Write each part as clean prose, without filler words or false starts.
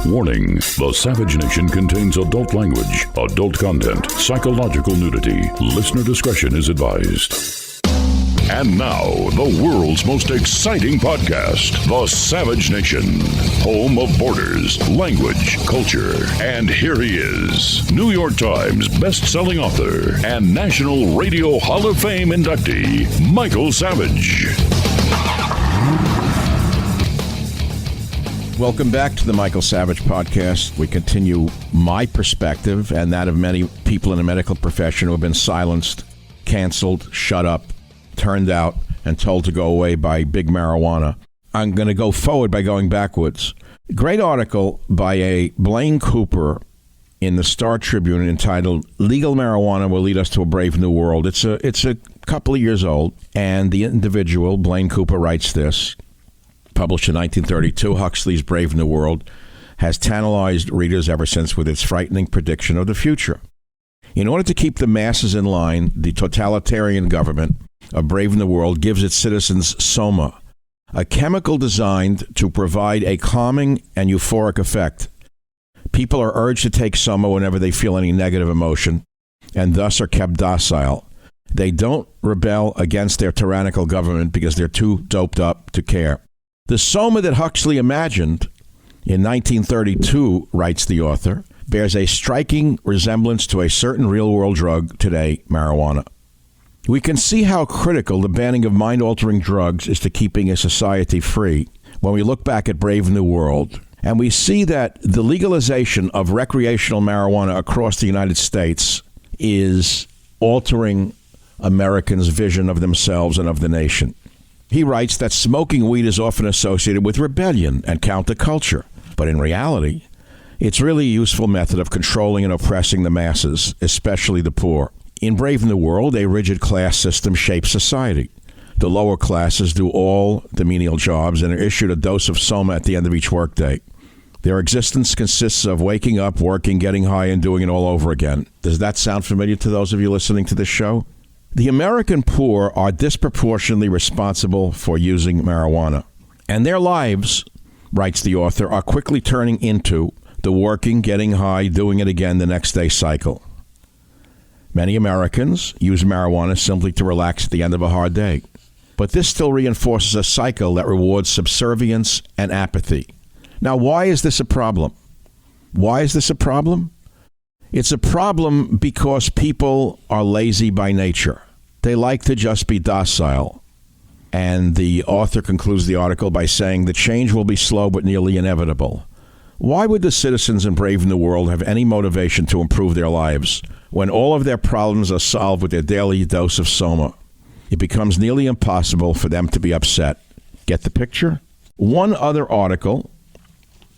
Warning, the Savage Nation contains adult language, adult content, psychological nudity. Listener discretion is advised. And now, the world's most exciting podcast, The Savage Nation, home of borders, language, culture. And here he is, New York Times best-selling author and National Radio Hall of Fame inductee, Michael Savage. Welcome back to the Michael Savage Podcast. We continue my perspective and that of many people in the medical profession who have been silenced, canceled, shut up, turned out, and told to go away by big marijuana. I'm going to go forward by going backwards. Great article by a Blaine Cooper in the Star Tribune entitled "Legal Marijuana Will Lead Us to a Brave New World." It's a couple of years old, and the individual, Blaine Cooper, writes this. Published in 1932, Huxley's Brave New World has tantalized readers ever since with its frightening prediction of the future. In order to keep the masses in line, the totalitarian government of Brave New World gives its citizens soma, a chemical designed to provide a calming and euphoric effect. People are urged to take soma whenever they feel any negative emotion, and thus are kept docile. They don't rebel against their tyrannical government because they're too doped up to care. The soma that Huxley imagined in 1932, writes the author, bears a striking resemblance to a certain real-world drug today, marijuana. We can see how critical the banning of mind-altering drugs is to keeping a society free when we look back at Brave New World, and we see that the legalization of recreational marijuana across the United States is altering Americans' vision of themselves and of the nation. He writes that smoking weed is often associated with rebellion and counterculture, but in reality, it's really a useful method of controlling and oppressing the masses, especially the poor. In Brave New World, a rigid class system shapes society. The lower classes do all the menial jobs and are issued a dose of soma at the end of each workday. Their existence consists of waking up, working, getting high, and doing it all over again. Does that sound familiar to those of you listening to this show? The American poor are disproportionately responsible for using marijuana, and their lives, writes the author, are quickly turning into the working, getting high, doing it again the next day cycle. Many Americans use marijuana simply to relax at the end of a hard day, but this still reinforces a cycle that rewards subservience and apathy. Now, why is this a problem? Why is this a problem? It's a problem because people are lazy by nature. They like to just be docile. And the author concludes the article by saying the change will be slow but nearly inevitable. Why would the citizens in Brave New World have any motivation to improve their lives when all of their problems are solved with their daily dose of soma? It becomes nearly impossible for them to be upset. Get the picture? One other article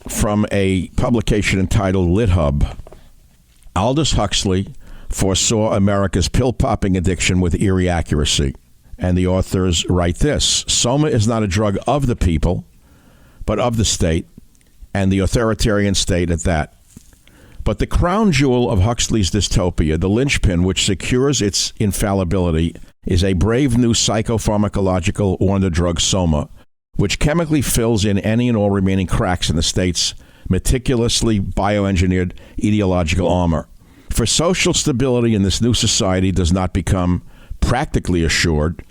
from a publication entitled LitHub. Aldous Huxley foresaw America's pill-popping addiction with eerie accuracy. And the authors write this: soma is not a drug of the people, but of the state, and the authoritarian state at that. But the crown jewel of Huxley's dystopia, the linchpin which secures its infallibility, is a brave new psychopharmacological wonder drug, soma, which chemically fills in any and all remaining cracks in the state's meticulously bioengineered ideological armor. For social stability in this new society does not become practically assured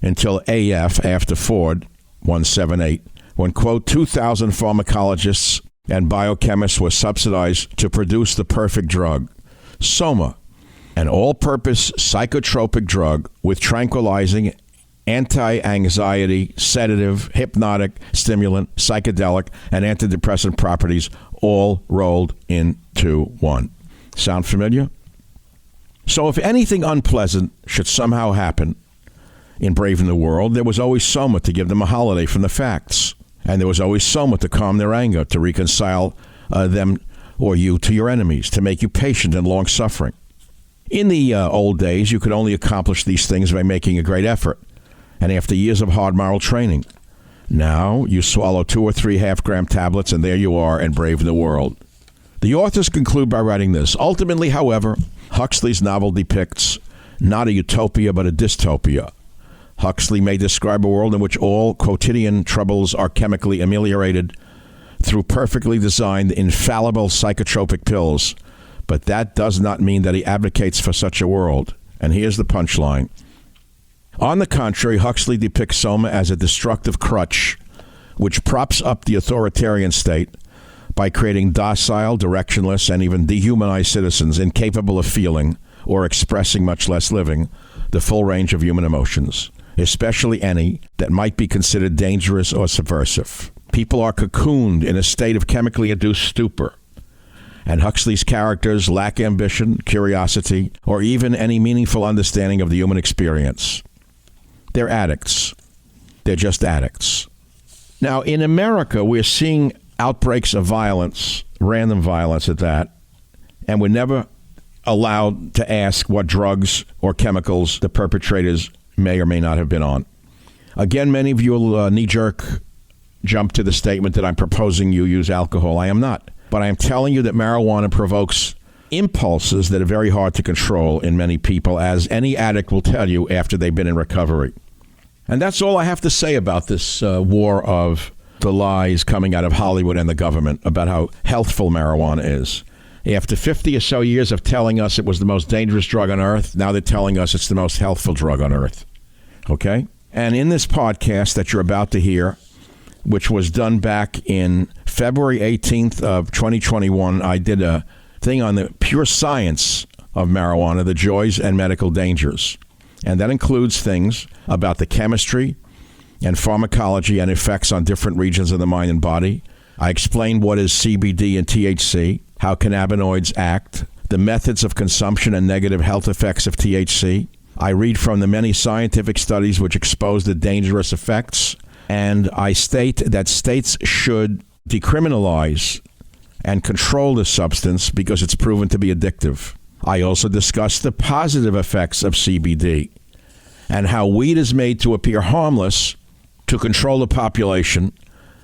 until after Ford 178, when, quote, 2,000 pharmacologists and biochemists were subsidized to produce the perfect drug, soma, an all-purpose psychotropic drug with tranquilizing, anti-anxiety, sedative, hypnotic, stimulant, psychedelic, and antidepressant properties all rolled into one. Sound familiar? So if anything unpleasant should somehow happen in Brave New World, there was always soma to give them a holiday from the facts. And there was always soma to calm their anger, to reconcile them or you to your enemies, to make you patient and long-suffering. In the old days, you could only accomplish these things by making a great effort, and after years of hard moral training. Now, you swallow 2 or 3 half-gram tablets, and there you are in Brave New World. The authors conclude by writing this: ultimately, however, Huxley's novel depicts not a utopia, but a dystopia. Huxley may describe a world in which all quotidian troubles are chemically ameliorated through perfectly designed, infallible psychotropic pills. But that does not mean that he advocates for such a world. And here's the punchline. On the contrary, Huxley depicts Soma as a destructive crutch which props up the authoritarian state by creating docile, directionless, and even dehumanized citizens incapable of feeling or expressing, much less living, the full range of human emotions, especially any that might be considered dangerous or subversive. People are cocooned in a state of chemically induced stupor, and Huxley's characters lack ambition, curiosity, or even any meaningful understanding of the human experience. They're addicts. They're just addicts. Now, in America, we're seeing outbreaks of violence, random violence at that, and we're never allowed to ask what drugs or chemicals the perpetrators may or may not have been on. Again, many of you will knee-jerk jump to the statement that I'm proposing you use alcohol. I am not. But I am telling you that marijuana provokes impulses that are very hard to control in many people, as any addict will tell you after they've been in recovery. And that's all I have to say about this war of the lies coming out of Hollywood and the government about how healthful marijuana is. After 50 or so years of telling us it was the most dangerous drug on earth, now they're telling us it's the most healthful drug on earth. Okay? And in this podcast that you're about to hear, which was done back in February 18th of 2021, I did a thing on the pure science of marijuana, the joys and medical dangers. And that includes things about the chemistry and pharmacology and effects on different regions of the mind and body. I explained what is CBD and THC, how cannabinoids act, the methods of consumption and negative health effects of THC. I read from the many scientific studies which expose the dangerous effects, and I state that states should decriminalize and control the substance because it's proven to be addictive. I also discuss the positive effects of CBD and how weed is made to appear harmless to control the population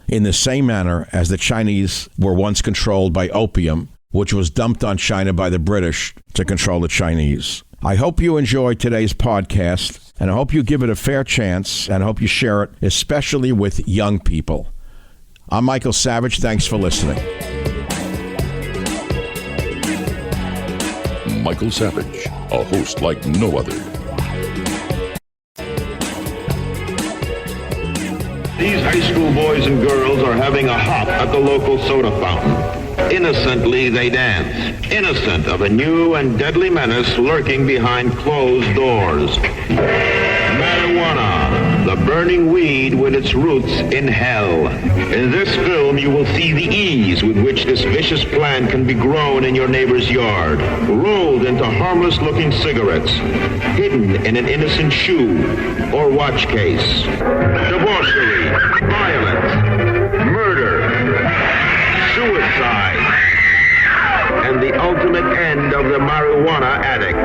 in the same manner as the Chinese were once controlled by opium, which was dumped on China by the British to control the Chinese. I hope you enjoyed today's podcast, and I hope you give it a fair chance, and I hope you share it, especially with young people. I'm Michael Savage. Thanks for listening. Michael Savage, a host like no other. These high school boys and girls are having a hop at the local soda fountain. Innocently they dance, innocent of a new and deadly menace lurking behind closed doors. Marijuana, the burning weed with its roots in hell. In this film, you will see the ease with which this vicious plant can be grown in your neighbor's yard, rolled into harmless-looking cigarettes, hidden in an innocent shoe or watch case. Debauchery, violence, murder, suicide, and the ultimate end of the marijuana addict.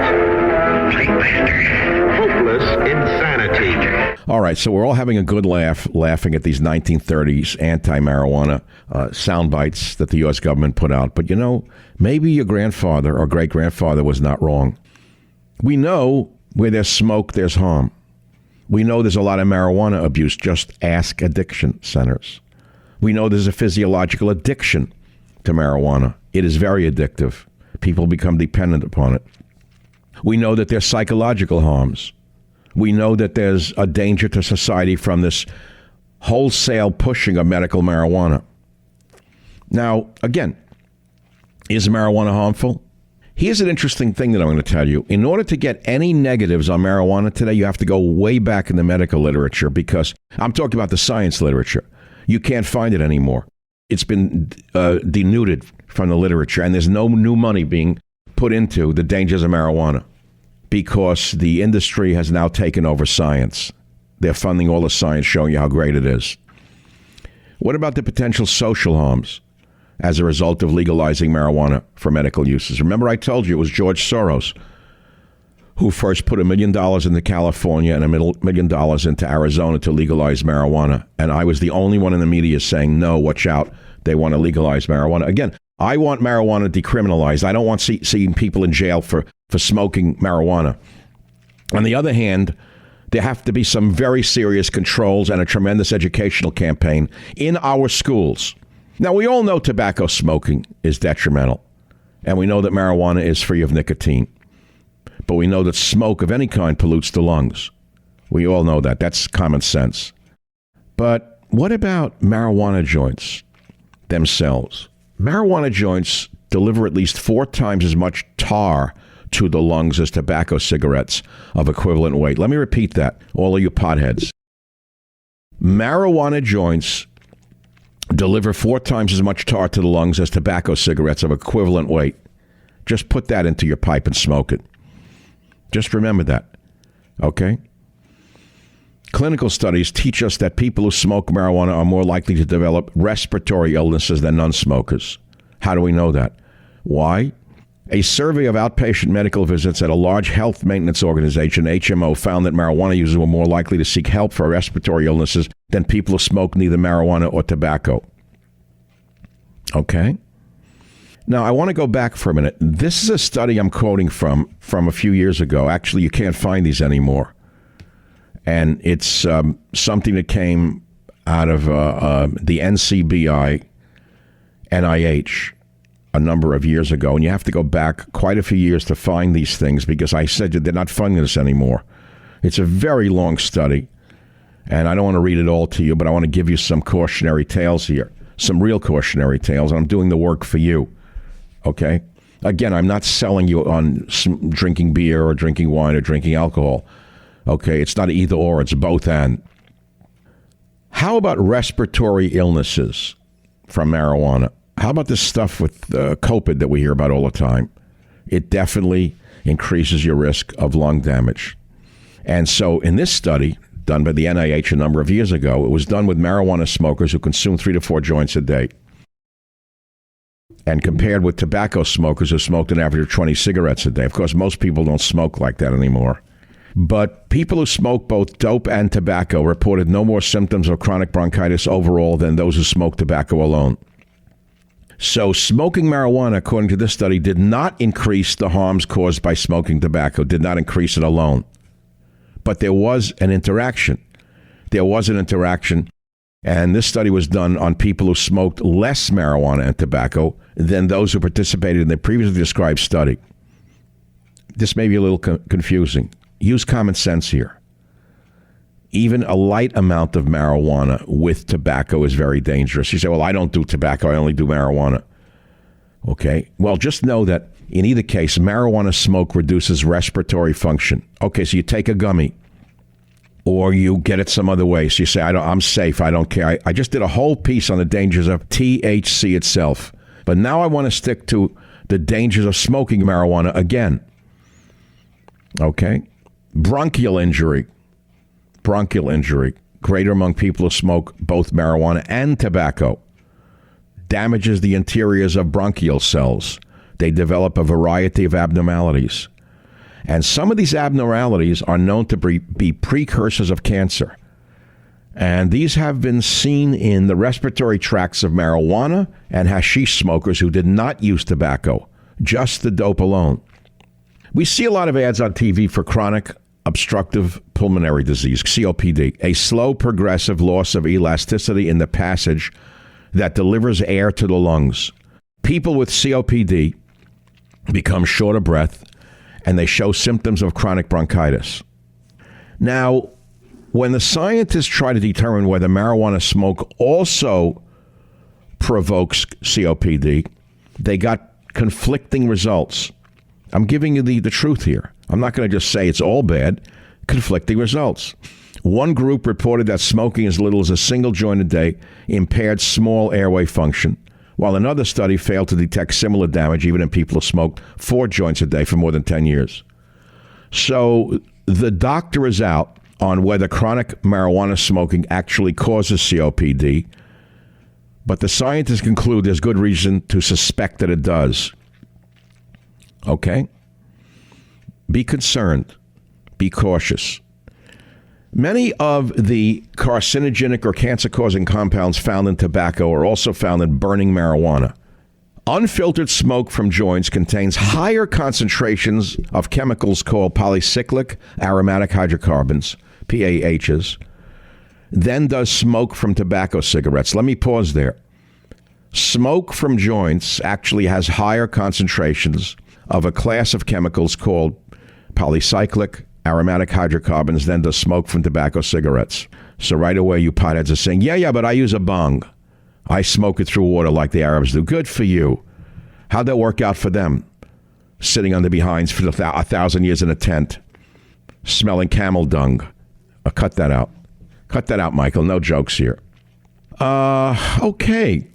Hopeless insanity. All right, so we're all having a good laugh, laughing at these 1930s anti-marijuana sound bites that the U.S. government put out. But, you know, maybe your grandfather or great-grandfather was not wrong. We know where there's smoke, there's harm. We know there's a lot of marijuana abuse. Just ask addiction centers. We know there's a physiological addiction to marijuana. It is very addictive. People become dependent upon it. We know that there's psychological harms. We know that there's a danger to society from this wholesale pushing of medical marijuana. Now, again, is marijuana harmful? Here's an interesting thing that I'm going to tell you. In order to get any negatives on marijuana today, you have to go way back in the medical literature, because I'm talking about the science literature. You can't find it anymore. It's been denuded from the literature, and there's no new money being put into the dangers of marijuana because the industry has now taken over science. They're funding all the science, showing you how great it is. What about the potential social harms as a result of legalizing marijuana for medical uses? Remember, I told you it was George Soros who first put $1 million into California and $1 million into Arizona to legalize marijuana. And I was the only one in the media saying, no, watch out, they want to legalize marijuana. Again, I want marijuana decriminalized. I don't want seeing people in jail for smoking marijuana. On the other hand, there have to be some very serious controls and a tremendous educational campaign in our schools Now, we all know tobacco smoking is detrimental, and we know that marijuana is free of nicotine. But we know that smoke of any kind pollutes the lungs. We all know that. That's common sense. But what about marijuana joints themselves? Marijuana joints deliver at least 4 times as much tar to the lungs as tobacco cigarettes of equivalent weight. Let me repeat that, all of you potheads. Marijuana joints deliver 4 times as much tar to the lungs as tobacco cigarettes of equivalent weight. Just put that into your pipe and smoke it. Just remember that, okay? Clinical studies teach us that people who smoke marijuana are more likely to develop respiratory illnesses than non-smokers. How do we know that? Why? A survey of outpatient medical visits at a large health maintenance organization, HMO, found that marijuana users were more likely to seek help for respiratory illnesses than people who smoke neither marijuana or tobacco. Okay? Now, I want to go back for a minute. This is a study I'm quoting from a few years ago. Actually, you can't find these anymore. And it's something that came out of the NCBI, NIH, a number of years ago. And you have to go back quite a few years to find these things because I said they're not funding this anymore. It's a very long study. And I don't want to read it all to you, but I want to give you some cautionary tales here, some real cautionary tales. And I'm doing the work for you. Okay? Again, I'm not selling you on drinking beer or drinking wine or drinking alcohol. Okay? It's not either or, it's both and. How about respiratory illnesses from marijuana? How about this stuff with COVID that we hear about all the time? It definitely increases your risk of lung damage. And so in this study, done by the NIH a number of years ago, it was done with marijuana smokers who consume 3 to 4 joints a day, and compared with tobacco smokers who smoked an average of 20 cigarettes a day. Of course, most people don't smoke like that anymore. But people who smoke both dope and tobacco reported no more symptoms of chronic bronchitis overall than those who smoke tobacco alone. So smoking marijuana, according to this study, did not increase the harms caused by smoking tobacco, did not increase it alone. But there was an interaction. And this study was done on people who smoked less marijuana and tobacco than those who participated in the previously described study. This may be a little confusing. Use common sense here. Even a light amount of marijuana with tobacco is very dangerous. You say, well, I don't do tobacco, I only do marijuana. Okay, well, just know that in either case, marijuana smoke reduces respiratory function. Okay, so you take a gummy, or you get it some other way. So you say, I'm safe, I don't care. I just did a whole piece on the dangers of THC itself. But now I want to stick to the dangers of smoking marijuana again. Okay? Bronchial injury, greater among people who smoke both marijuana and tobacco, damages the interiors of bronchial cells. They develop a variety of abnormalities. And some of these abnormalities are known to be precursors of cancer. And these have been seen in the respiratory tracts of marijuana and hashish smokers who did not use tobacco, just the dope alone. We see a lot of ads on TV for chronic obstructive pulmonary disease, COPD, a slow progressive loss of elasticity in the passage that delivers air to the lungs. People with COPD become short of breath, and they show symptoms of chronic bronchitis. Now, when the scientists try to determine whether marijuana smoke also provokes COPD, they got conflicting results. I'm giving you the truth here. I'm not going to just say it's all bad. Conflicting results. One group reported that smoking as little as a single joint a day impaired small airway function, while another study failed to detect similar damage even in people who smoked 4 joints a day for more than 10 years. So the doctor is out on whether chronic marijuana smoking actually causes COPD, but the scientists conclude there's good reason to suspect that it does. Okay? Be concerned. Be cautious. Many of the carcinogenic or cancer-causing compounds found in tobacco are also found in burning marijuana. Unfiltered smoke from joints contains higher concentrations of chemicals called polycyclic aromatic hydrocarbons, PAHs, than does smoke from tobacco cigarettes. Let me pause there. Smoke from joints actually has higher concentrations of a class of chemicals called polycyclic aromatic hydrocarbons than does smoke from tobacco cigarettes. So right away, you potheads are saying, yeah, but I use a bong. I smoke it through water like the Arabs do. Good for you. How'd that work out for them? Sitting on the behinds for 1,000 years in a tent, smelling camel dung. Cut that out. Cut that out, Michael. No jokes here. Okay.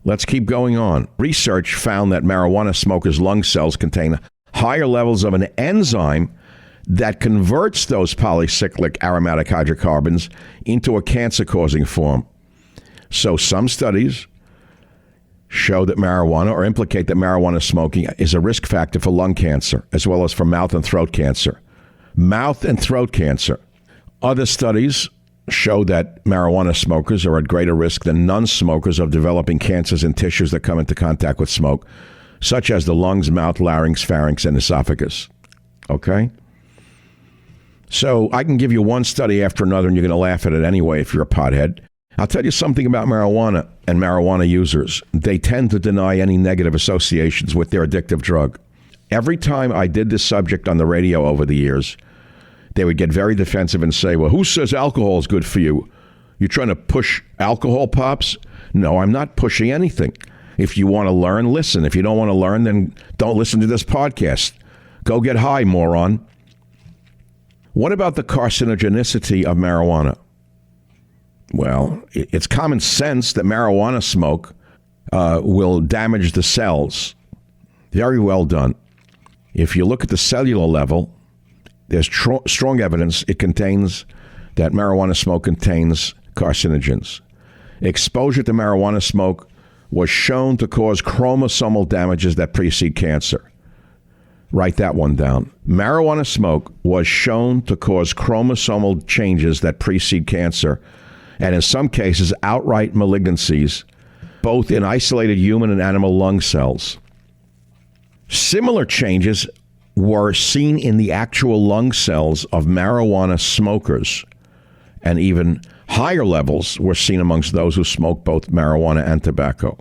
Let's keep going on. Research found that marijuana smokers' lung cells contain higher levels of an enzyme that converts those polycyclic aromatic hydrocarbons into a cancer-causing form. So some studies show that marijuana, or implicate that marijuana smoking is a risk factor for lung cancer, as well as for mouth and throat cancer. Mouth and throat cancer. Other studies show that marijuana smokers are at greater risk than non-smokers of developing cancers in tissues that come into contact with smoke, such as the lungs, mouth, larynx, pharynx, and esophagus. Okay? So I can give you one study after another, and you're going to laugh at it anyway if you're a pothead. I'll tell you something about marijuana and marijuana users. They tend to deny any negative associations with their addictive drug. Every time I did this subject on the radio over the years, they would get very defensive and say, well, who says alcohol is good for you? You trying to push alcohol, Pops? No, I'm not pushing anything. If you want to learn, listen. If you don't want to learn, then don't listen to this podcast. Go get high, moron. What about the carcinogenicity of marijuana? Well, it's common sense that marijuana smoke will damage the cells. Very well done. If you look at the cellular level, there's strong evidence that marijuana smoke contains carcinogens. Exposure to marijuana smoke was shown to cause chromosomal damages that precede cancer. Write that one down. Marijuana smoke was shown to cause chromosomal changes that precede cancer, and in some cases, outright malignancies, both in isolated human and animal lung cells. Similar changes were seen in the actual lung cells of marijuana smokers, and even higher levels were seen amongst those who smoked both marijuana and tobacco.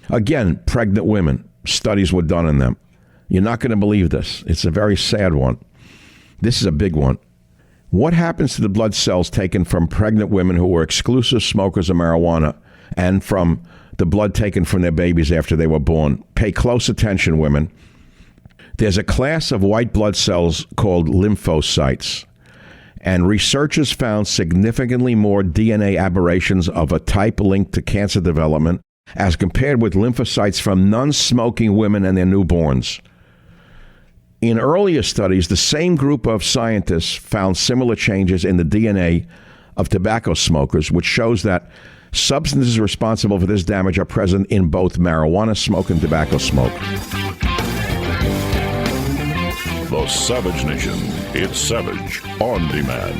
Again, pregnant women, studies were done on them. You're not going to believe this. It's a very sad one. This is a big one. What happens to the blood cells taken from pregnant women who were exclusive smokers of marijuana and from the blood taken from their babies after they were born? Pay close attention, women. There's a class of white blood cells called lymphocytes, and researchers found significantly more DNA aberrations of a type linked to cancer development as compared with lymphocytes from non-smoking women and their newborns. In earlier studies, the same group of scientists found similar changes in the DNA of tobacco smokers, which shows that substances responsible for this damage are present in both marijuana smoke and tobacco smoke. The Savage Nation. It's Savage on Demand.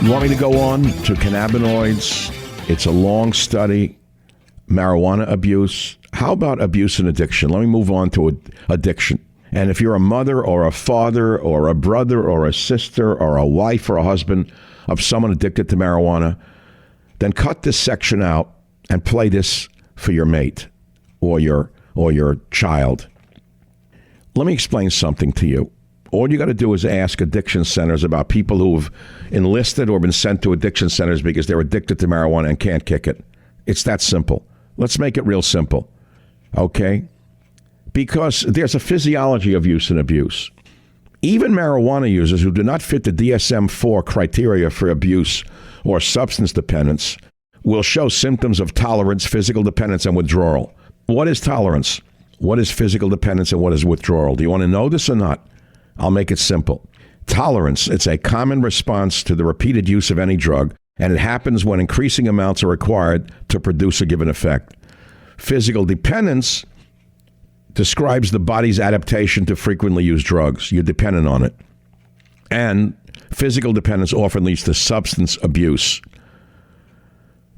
You want me to go on to cannabinoids? It's a long study. Marijuana abuse. How about abuse and addiction? Let me move on to addiction. And if you're a mother or a father or a brother or a sister or a wife or a husband of someone addicted to marijuana, then cut this section out and play this for your mate or your child. Let me explain something to you. All you got to do is ask addiction centers about people who've enlisted or been sent to addiction centers because they're addicted to marijuana and can't kick it. It's that simple. Let's make it real simple. Okay? Because there's a physiology of use and abuse. Even marijuana users who do not fit the DSM-4 criteria for abuse or substance dependence will show symptoms of tolerance, physical dependence, and withdrawal. What is tolerance? What is physical dependence, and what is withdrawal? Do you want to know this or not? I'll make it simple. Tolerance, it's a common response to the repeated use of any drug, and it happens when increasing amounts are required to produce a given effect. Physical dependence describes the body's adaptation to frequently used drugs. You're dependent on it. And physical dependence often leads to substance abuse.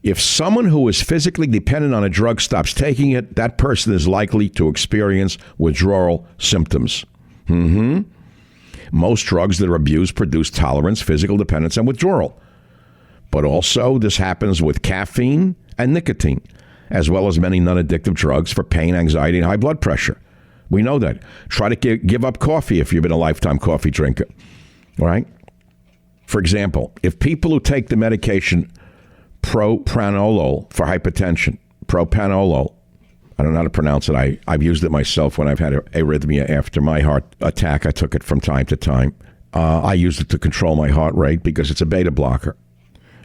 If someone who is physically dependent on a drug stops taking it, that person is likely to experience withdrawal symptoms. Most drugs that are abused produce tolerance, physical dependence, and withdrawal. But also, this happens with caffeine and nicotine, as well as many non-addictive drugs for pain, anxiety, and high blood pressure. We know that. Try to give up coffee if you've been a lifetime coffee drinker. All right? For example, if people who take the medication propranolol for hypertension, propranolol, I don't know how to pronounce it. I've used it myself when I've had arrhythmia after my heart attack. I took it from time to time. I used it to control my heart rate because it's a beta blocker.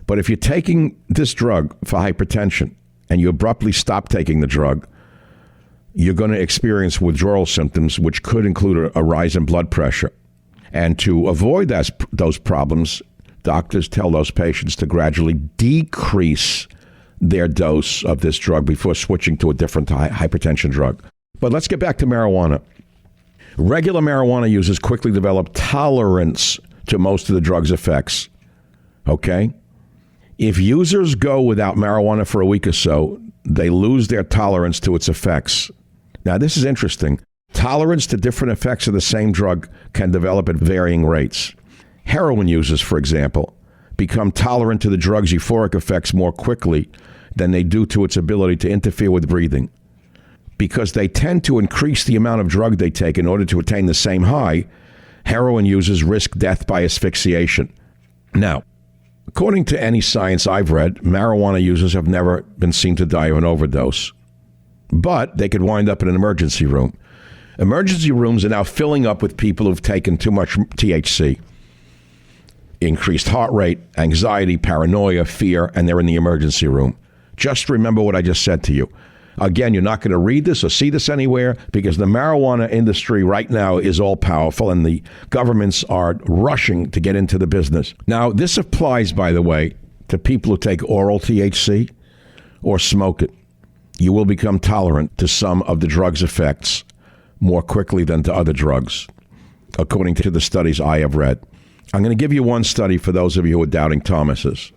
But if you're taking this drug for hypertension and you abruptly stop taking the drug, you're going to experience withdrawal symptoms, which could include a rise in blood pressure. And to avoid those problems, doctors tell those patients to gradually decrease their dose of this drug before switching to a different hypertension drug. But let's get back to marijuana. Regular marijuana users quickly develop tolerance to most of the drug's effects. Okay? If users go without marijuana for a week or so, they lose their tolerance to its effects. Now, this is interesting. Tolerance to different effects of the same drug can develop at varying rates. Heroin users, for example, become tolerant to the drug's euphoric effects more quickly than they do to its ability to interfere with breathing. Because they tend to increase the amount of drug they take in order to attain the same high, heroin users risk death by asphyxiation. Now, according to any science I've read, marijuana users have never been seen to die of an overdose. But they could wind up in an emergency room. Emergency rooms are now filling up with people who've taken too much THC. Increased heart rate, anxiety, paranoia, fear, and they're in the emergency room. Just remember what I just said to you. Again, you're not going to read this or see this anywhere because the marijuana industry right now is all powerful and the governments are rushing to get into the business. Now, this applies, by the way, to people who take oral THC or smoke it. You will become tolerant to some of the drug's effects more quickly than to other drugs, according to the studies I have read. I'm going to give you one study for those of you who are doubting Thomas's.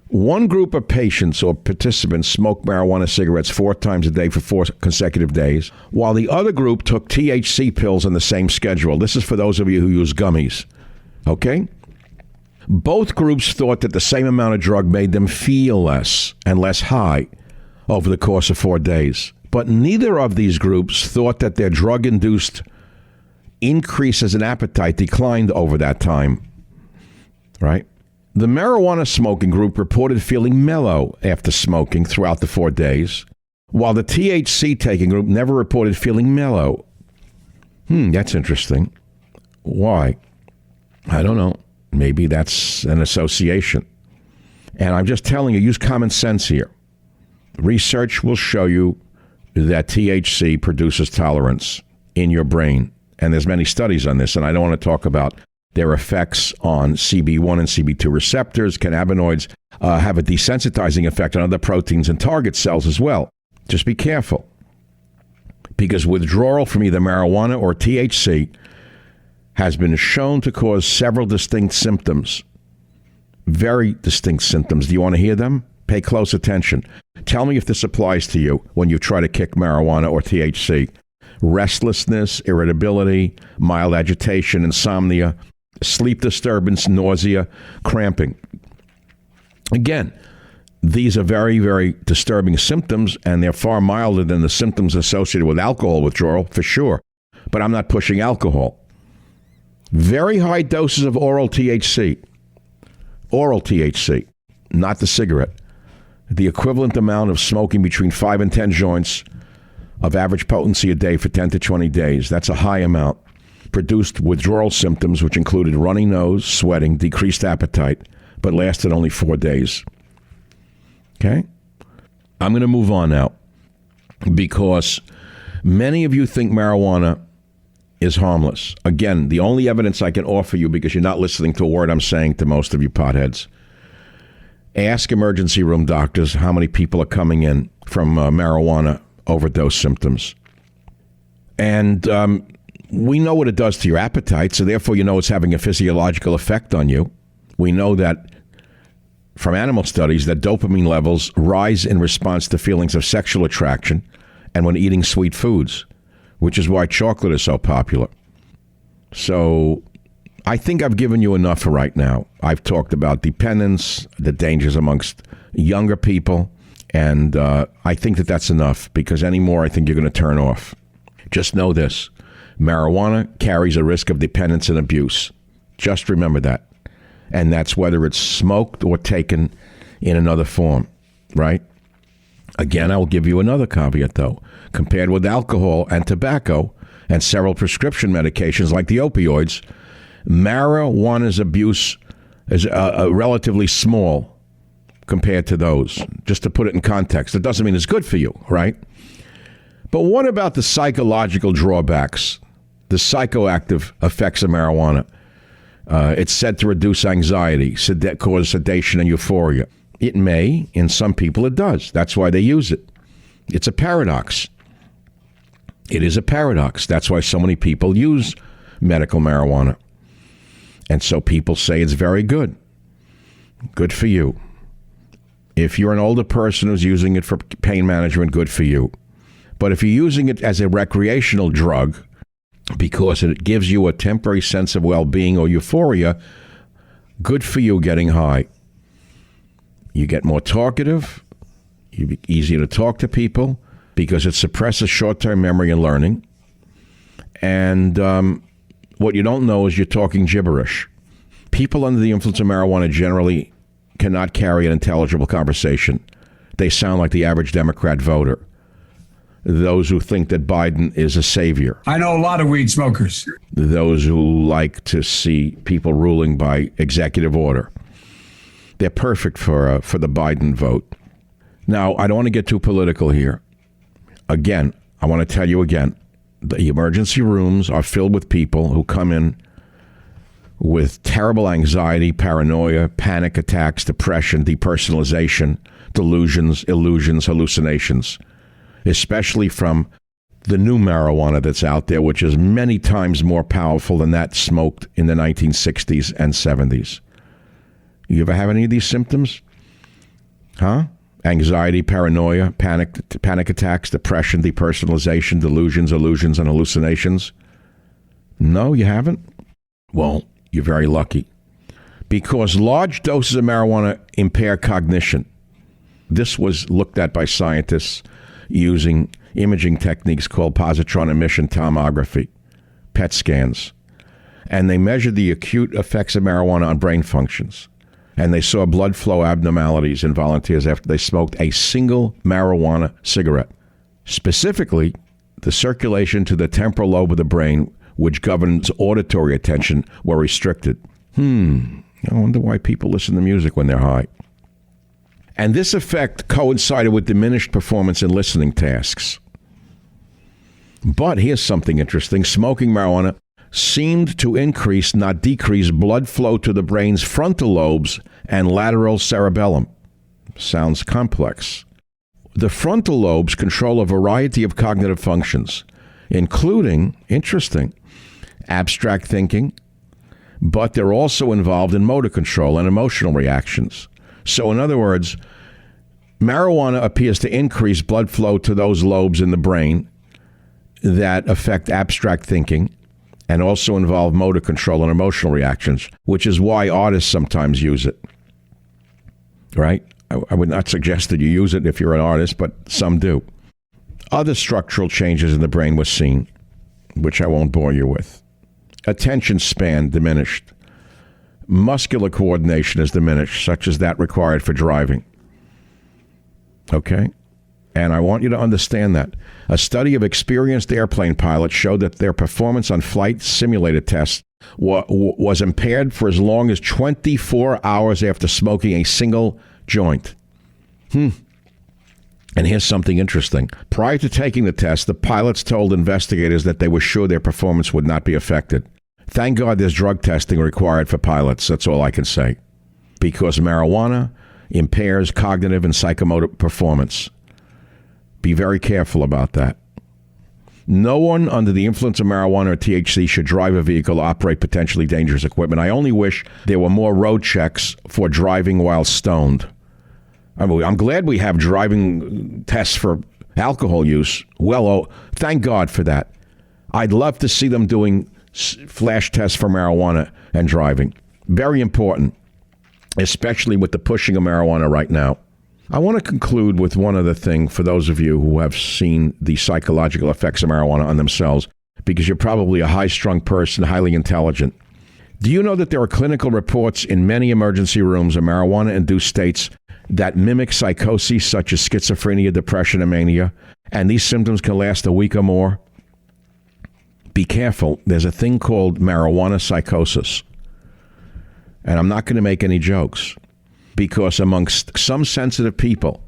One group of patients or participants smoked marijuana cigarettes 4 times a day for 4 consecutive days, while the other group took THC pills on the same schedule. This is for those of you who use gummies. Okay? Both groups thought that the same amount of drug made them feel less and less high over the course of 4 days. But neither of these groups thought that their drug-induced increases in appetite declined over that time. Right? The marijuana smoking group reported feeling mellow after smoking throughout the 4 days, while the THC taking group never reported feeling mellow. That's interesting. Why? I don't know. Maybe that's an association. And I'm just telling you, use common sense here. Research will show you that THC produces tolerance in your brain. And there's many studies on this, and I don't want to talk about their effects on CB1 and CB2 receptors. Cannabinoids have a desensitizing effect on other proteins and target cells as well. Just be careful. Because withdrawal from either marijuana or THC has been shown to cause several distinct symptoms. Very distinct symptoms. Do you want to hear them? Pay close attention. Tell me if this applies to you when you try to kick marijuana or THC. Restlessness, irritability, mild agitation, insomnia, sleep disturbance, nausea, cramping. Again, these are very, very disturbing symptoms, and they're far milder than the symptoms associated with alcohol withdrawal, for sure. But I'm not pushing alcohol. Very high doses of oral THC, not the cigarette. The equivalent amount of smoking between 5 and 10 joints of average potency a day for 10 to 20 days. That's a high amount. Produced withdrawal symptoms, which included runny nose, sweating, decreased appetite, but lasted only 4 days. Okay? I'm going to move on now because many of you think marijuana is harmless. Again, the only evidence I can offer you, because you're not listening to a word I'm saying to most of you potheads, ask emergency room doctors how many people are coming in from marijuana overdose symptoms. And we know what it does to your appetite, so therefore you know it's having a physiological effect on you. We know that from animal studies that dopamine levels rise in response to feelings of sexual attraction and when eating sweet foods, which is why chocolate is so popular. So I think I've given you enough for right now. I've talked about dependence, the dangers amongst younger people, and I think that that's enough, because anymore I think you're going to turn off. Just know this. Marijuana carries a risk of dependence and abuse. Just remember that. And that's whether it's smoked or taken in another form, right? Again, I will give you another caveat, though. Compared with alcohol and tobacco and several prescription medications like the opioids, marijuana's abuse is relatively small compared to those. Just to put it in context, it doesn't mean it's good for you, right? But what about the psychological drawbacks, the psychoactive effects of marijuana? It's said to reduce anxiety, cause sedation and euphoria. It may, in some people it does. That's why they use it. It's a paradox. It is a paradox. That's why so many people use medical marijuana. And so people say it's very good. Good for you. If you're an older person who's using it for pain management, good for you. But if you're using it as a recreational drug because it gives you a temporary sense of well-being or euphoria, good for you getting high. You get more talkative. You be easier to talk to people because it suppresses short-term memory and learning. And what you don't know is you're talking gibberish. People under the influence of marijuana generally cannot carry an intelligible conversation. They sound like the average Democrat voter. Those who think that Biden is a savior. I know a lot of weed smokers. Those who like to see people ruling by executive order. They're perfect for the Biden vote. Now, I don't want to get too political here. Again, I want to tell you again, the emergency rooms are filled with people who come in with terrible anxiety, paranoia, panic attacks, depression, depersonalization, delusions, illusions, hallucinations, especially from the new marijuana that's out there, which is many times more powerful than that smoked in the 1960s and 70s. You ever have any of these symptoms? Huh? Anxiety, paranoia, panic attacks, depression, depersonalization, delusions, illusions, and hallucinations? No, you haven't? Well, you're very lucky. Because large doses of marijuana impair cognition. This was looked at by scientists using imaging techniques called positron emission tomography, PET scans. And they measured the acute effects of marijuana on brain functions. And they saw blood flow abnormalities in volunteers after they smoked a single marijuana cigarette. Specifically, the circulation to the temporal lobe of the brain, which governs auditory attention, were restricted. I wonder why people listen to music when they're high. And this effect coincided with diminished performance in listening tasks. But here's something interesting. Smoking marijuana seemed to increase, not decrease, blood flow to the brain's frontal lobes and lateral cerebellum. Sounds complex. The frontal lobes control a variety of cognitive functions, including, interesting, abstract thinking, but they're also involved in motor control and emotional reactions. So in other words, marijuana appears to increase blood flow to those lobes in the brain that affect abstract thinking and also involve motor control and emotional reactions, which is why artists sometimes use it. Right? I would not suggest that you use it if you're an artist, but some do. Other structural changes in the brain were seen, which I won't bore you with. Attention span diminished. Muscular coordination is diminished, such as that required for driving. Okay? And I want you to understand that. A study of experienced airplane pilots showed that their performance on flight simulator tests was impaired for as long as 24 hours after smoking a single joint. And here's something interesting. Prior to taking the test, the pilots told investigators that they were sure their performance would not be affected. Thank God there's drug testing required for pilots. That's all I can say. Because marijuana impairs cognitive and psychomotor performance. Be very careful about that. No one under the influence of marijuana or THC should drive a vehicle or operate potentially dangerous equipment. I only wish there were more road checks for driving while stoned. I'm glad we have driving tests for alcohol use. Well, thank God for that. I'd love to see them doing flash tests for marijuana and driving. Very important, especially with the pushing of marijuana right now. I want to conclude with one other thing for those of you who have seen the psychological effects of marijuana on themselves, because you're probably a high-strung person, highly intelligent. Do you know that there are clinical reports in many emergency rooms of marijuana-induced states that mimic psychoses such as schizophrenia, depression, and mania, and these symptoms can last a week or more? Be careful. There's a thing called marijuana psychosis. And I'm not going to make any jokes, because amongst some sensitive people,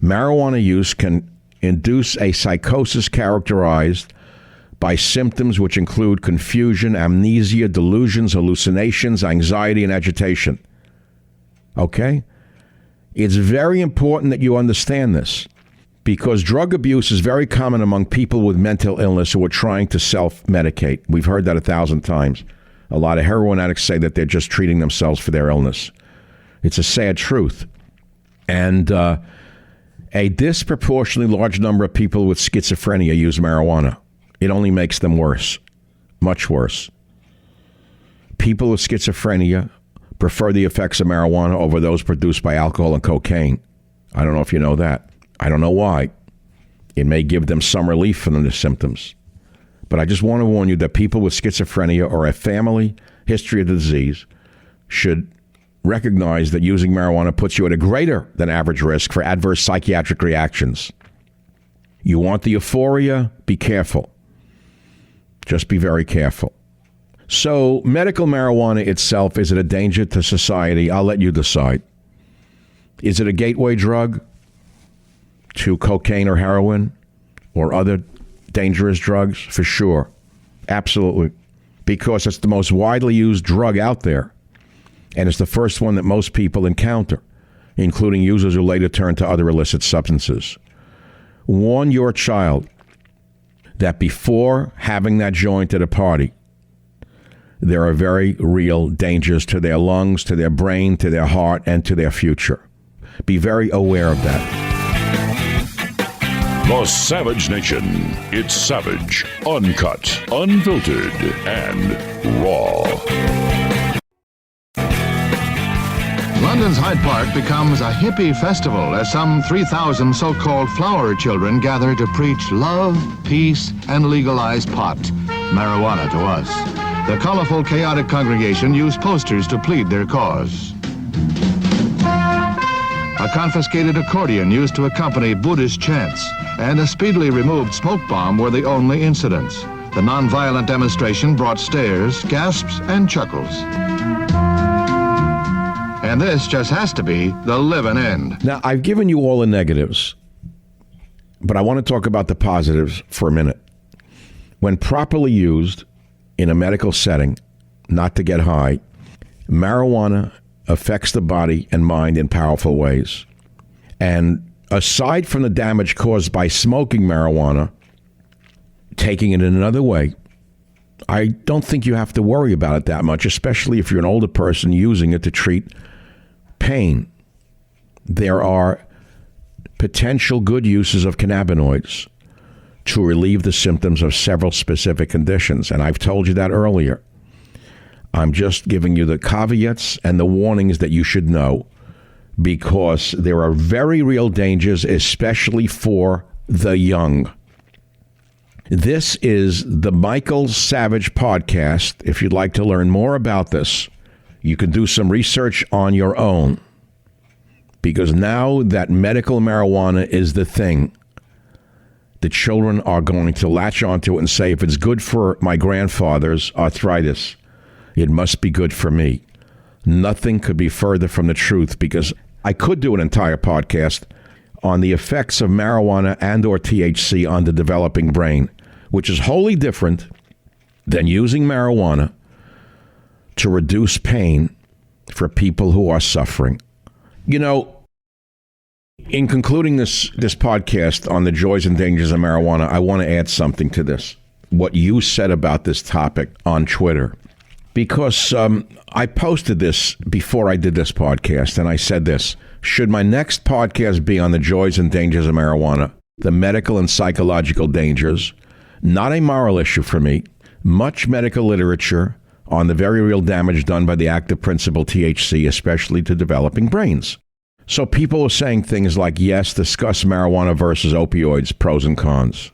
marijuana use can induce a psychosis characterized by symptoms which include confusion, amnesia, delusions, hallucinations, anxiety, and agitation. Okay? It's very important that you understand this, because drug abuse is very common among people with mental illness who are trying to self-medicate. We've heard that 1,000 times. A lot of heroin addicts say that they're just treating themselves for their illness. It's a sad truth. And a disproportionately large number of people with schizophrenia use marijuana. It only makes them worse, much worse. People with schizophrenia prefer the effects of marijuana over those produced by alcohol and cocaine. I don't know if you know that. I don't know why. It may give them some relief from the symptoms. But I just want to warn you that people with schizophrenia or a family history of the disease should recognize that using marijuana puts you at a greater than average risk for adverse psychiatric reactions. You want the euphoria? Be careful. Just be very careful. So, medical marijuana itself, is it a danger to society? I'll let you decide. Is it a gateway drug to cocaine or heroin or other dangerous drugs? For sure. Absolutely. Because it's the most widely used drug out there. And it's the first one that most people encounter, including users who later turn to other illicit substances. Warn your child that before having that joint at a party, there are very real dangers to their lungs, to their brain, to their heart, and to their future. Be very aware of that. The Savage Nation. It's savage, uncut, unfiltered, and raw. London's Hyde Park becomes a hippie festival as some 3,000 so-called flower children gather to preach love, peace, and legalize pot, marijuana to us. The colorful, chaotic congregation used posters to plead their cause. A confiscated accordion used to accompany Buddhist chants, and a speedily removed smoke bomb were the only incidents. The nonviolent demonstration brought stares, gasps, and chuckles. And this just has to be the living end. Now, I've given you all the negatives, but I want to talk about the positives for a minute. When properly used in a medical setting, not to get high, marijuana affects the body and mind in powerful ways. And aside from the damage caused by smoking marijuana, taking it in another way, I don't think you have to worry about it that much, especially if you're an older person using it to treat pain. There are potential good uses of cannabinoids to relieve the symptoms of several specific conditions, and I've told you that earlier. I'm just giving you the caveats and the warnings that you should know, because there are very real dangers, especially for the young. This is the Michael Savage Podcast. If you'd like to learn more about this, you can do some research on your own, because now that medical marijuana is the thing, the children are going to latch onto it and say, if it's good for my grandfather's arthritis, it must be good for me. Nothing could be further from the truth, because I could do an entire podcast on the effects of marijuana and or THC on the developing brain, which is wholly different than using marijuana to reduce pain for people who are suffering. You know, in concluding this podcast on the joys and dangers of marijuana, I want to add something to this, what you said about this topic on Twitter. Because I posted this before I did this podcast, and I said this: should my next podcast be on the joys and dangers of marijuana, the medical and psychological dangers, not a moral issue for me, much medical literature on the very real damage done by the active principle THC, especially to developing brains. So people are saying things like, yes, discuss marijuana versus opioids, pros and cons.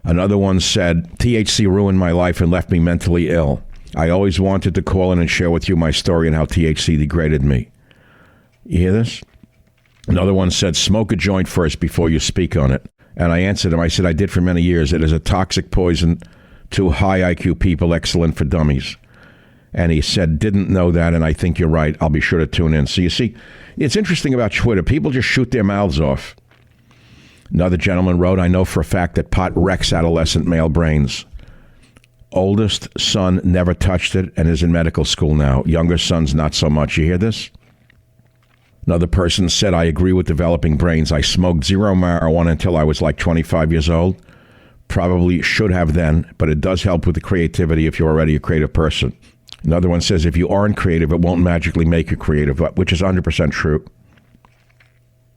Another one said, THC ruined my life and left me mentally ill. I always wanted to call in and share with you my story and how THC degraded me. You hear this? Another one said, smoke a joint first before you speak on it. And I answered him, I said, I did for many years. It is a toxic poison to high IQ people, excellent for dummies. And he said, didn't know that, and I think you're right. I'll be sure to tune in. So you see, it's interesting about Twitter. People just shoot their mouths off. Another gentleman wrote, I know for a fact that pot wrecks adolescent male brains. Oldest son never touched it and is in medical school now. Younger sons, not so much. You hear this? Another person said, I agree with developing brains. I smoked zero marijuana until I was like 25 years old. Probably should have then, but it does help with the creativity if you're already a creative person. Another one says, if you aren't creative, it won't magically make you creative, which is 100% true.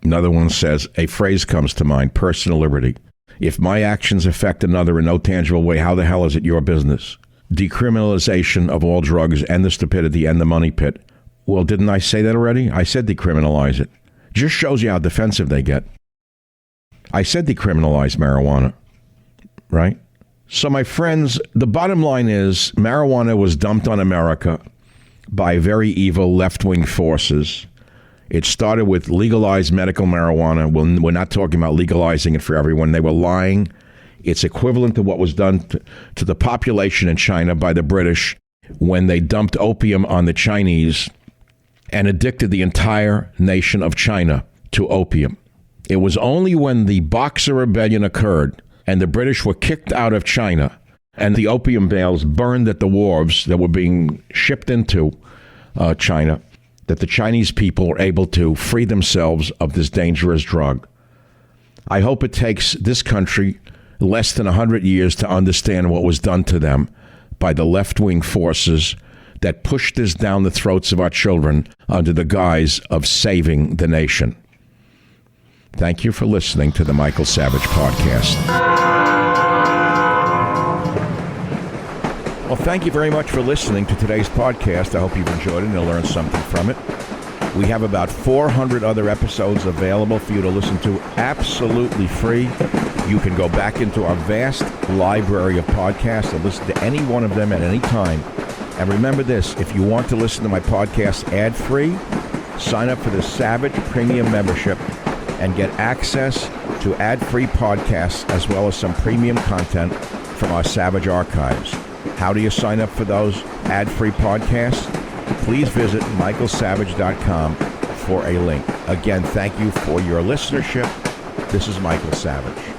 Another one says, a phrase comes to mind, personal liberty. If my actions affect another in no tangible way, how the hell is it your business? Decriminalization of all drugs, end the stupidity, end the money pit. Well, didn't I say that already? I said decriminalize it. Just shows you how defensive they get. I said decriminalize marijuana. Right? So my friends, the bottom line is marijuana was dumped on America by very evil left-wing forces. It started with legalized medical marijuana. We're not talking about legalizing it for everyone. They were lying. It's equivalent to what was done to the population in China by the British when they dumped opium on the Chinese and addicted the entire nation of China to opium. It was only when the Boxer Rebellion occurred and the British were kicked out of China, and the opium bales burned at the wharves that were being shipped into China, that the Chinese people were able to free themselves of this dangerous drug. I hope it takes this country less than 100 years to understand what was done to them by the left-wing forces that pushed this down the throats of our children under the guise of saving the nation. Thank you for listening to the Michael Savage Podcast. Well, thank you very much for listening to today's podcast. I hope you've enjoyed it and learned something from it. We have about 400 other episodes available for you to listen to absolutely free. You can go back into our vast library of podcasts and listen to any one of them at any time. And remember this, if you want to listen to my podcast ad-free, sign up for the Savage Premium membership and get access to ad-free podcasts as well as some premium content from our Savage archives. How do you sign up for those ad-free podcasts? Please visit michaelsavage.com for a link. Again, thank you for your listenership. This is Michael Savage.